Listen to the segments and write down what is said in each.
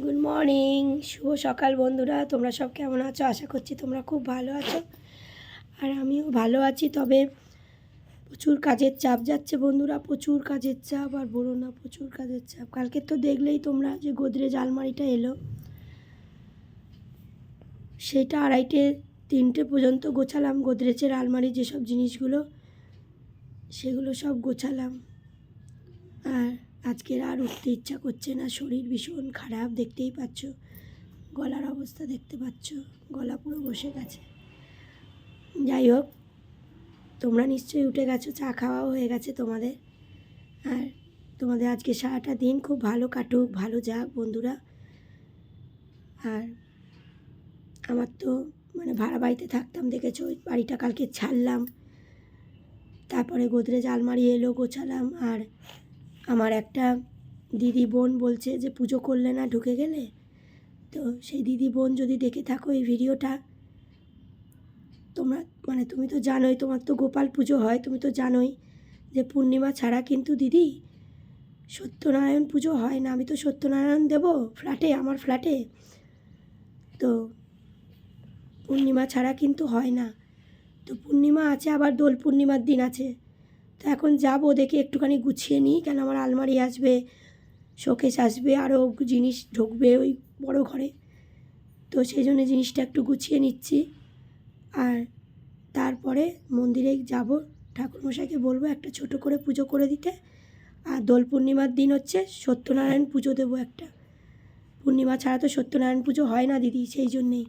Good morning, শুভ সকাল বন্ধুরা। তোমরা সব কেমন আছো? আশা করছি তোমরা খুব ভালো আছো, আর আমিও ভালো আছি। তবে প্রচুর কাজের চাপ যাচ্ছে বন্ধুরা, প্রচুর কাজের চাপ। আর বলো না, প্রচুর কাজের চাপ। কালকে তো দেখলেই তোমরা যে গোদরেজ আলমারিটা এলো, সেটা 2:30-3টে পর্যন্ত গোছালাম। গোদরেজের আলমারির যেসব জিনিসগুলো, সেগুলো সব গোছালাম। আর আজকের আর উঠতে ইচ্ছা করছে না, শরীর ভীষণ খারাপ, দেখতেই পাচ্ছ। গলার অবস্থা দেখতে পাচ্ছ, গলা পুরো বসে গেছে। যাই হোক, তোমরা নিশ্চয়ই উঠে গেছো, চা খাওয়াও হয়ে গেছে তোমাদের। আর তোমাদের আজকে সারাটা দিন খুব ভালো কাটুক, ভালো যাক বন্ধুরা। আর আমার তো ভাড়া বাড়িতে থাকতাম, দেখেছো, ওই বাড়িটা কালকে ছাড়লাম। তারপরে গোদরেজ আলমারি এলো, গোছালাম। আর আমার একটা দিদি বোন বলছে যে পুজো করলে না ঢুকে গেলে। তো সেই দিদি বোন যদি দেখে থাকো এই ভিডিওটা, তোমরা তুমি তো জানোই, তোমার তো গোপাল পুজো হয়, তুমি তো জানোই যে পূর্ণিমা ছাড়া কিন্তু দিদি সত্যনারায়ণ পুজো হয় না। আমি তো সত্যনারায়ণ দেব ফ্ল্যাটে, আমার ফ্ল্যাটে, তো পূর্ণিমা ছাড়া কিন্তু হয় না। তো পূর্ণিমা আছে, আবার দোল পূর্ণিমার দিন আছে। তো এখন যাবো, দেখে একটুখানি গুছিয়ে নিই, কেন আমার আলমারি আসবে, শোকেস আসবে, আরও জিনিস ঢুকবে ওই বড় ঘরে। তো সেই জন্য জিনিসটা একটু গুছিয়ে নিচ্ছি। আর তারপরে মন্দিরে যাব, ঠাকুরমশাইকে বলবো একটা ছোট করে পুজো করে দিতে। আর দোল পূর্ণিমার দিন হচ্ছে সত্যনারায়ণ পুজো দেবো একটা। পূর্ণিমা ছাড়া তো সত্যনারায়ণ পুজো হয় না দিদি, সেই জন্যেই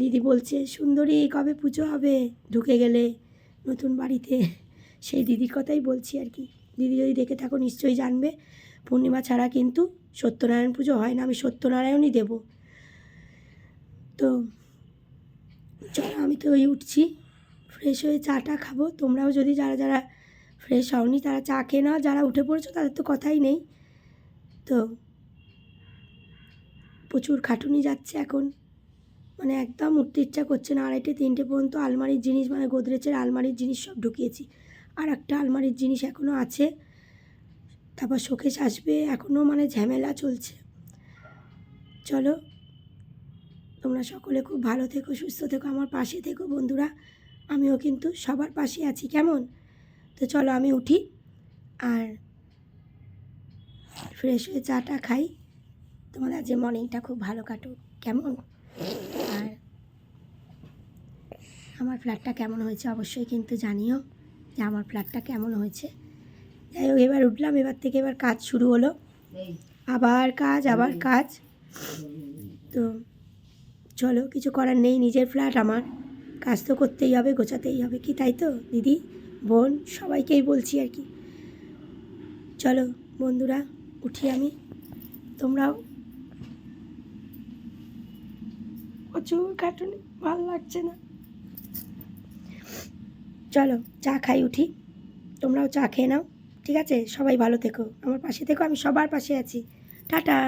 দিদি বলছে সুন্দরী কবে পুজো হবে ঢুকে গেলে নতুন বাড়িতে। সেই দিদির কথাই বলছি আর কি। দিদি যদি দেখে থাকো নিশ্চয়ই জানবে, পূর্ণিমা ছাড়া কিন্তু সত্যনারায়ণ পুজো হয় না, আমি সত্যনারায়ণই দেব। তো চলো, আমি তো ওই উঠছি, ফ্রেশ হয়ে চাটা খাবো। তোমরাও যদি যারা যারা ফ্রেশ হওনি তারা চা খেয়ে নাও, যারা উঠে পড়েছো তাদের তো কথাই নেই। তো প্রচুর খাটুনি যাচ্ছে এখন, একদম উঠতে ইচ্ছা করছে না। 2:30-3টে পর্যন্ত আলমারির জিনিস, গোদরেজের আলমারির জিনিস সব ঢুকিয়েছি। আর একটা আলমারির জিনিস এখনও আছে, তারপর শোকেস আসবে, এখনও ঝামেলা চলছে। চলো, তোমরা সকলে খুব ভালো থেকো, সুস্থ থেকো, আমার পাশে থেকো বন্ধুরা। আমিও কিন্তু সবার পাশে আছি, কেমন? তো চলো আমি উঠি, আর ফ্রেশ হয়ে চাটা খাই। তোমাদের আজ মর্নিংটা খুব ভালো কাটুক, কেমন? আর আমার ফ্ল্যাটটা কেমন হয়েছে অবশ্যই কিন্তু জানিও যে আমার ফ্ল্যাটটা কেমন হয়েছে। যাই হোক, এবার উঠলাম, এবার থেকে এবার কাজ শুরু হলো, আবার কাজ। তো চলো, কিছু করার নেই, নিজের ফ্ল্যাট আমার, কাজ তো করতেই হবে, গোছাতেই হবে, কি তাই তো দিদি বোন সবাইকেই বলছি আর কি। চলো বন্ধুরা, উঠি আমি, তোমরাও। প্রচুর খাটুনি, ভালো লাগছে না। চলো চা খাই, উঠি, তোমরাও চা খেয়ে নাও, ঠিক আছে? সবাই ভালো থেকো, আমার পাশে থেকো, আমি সবার পাশে আছি। টাটা।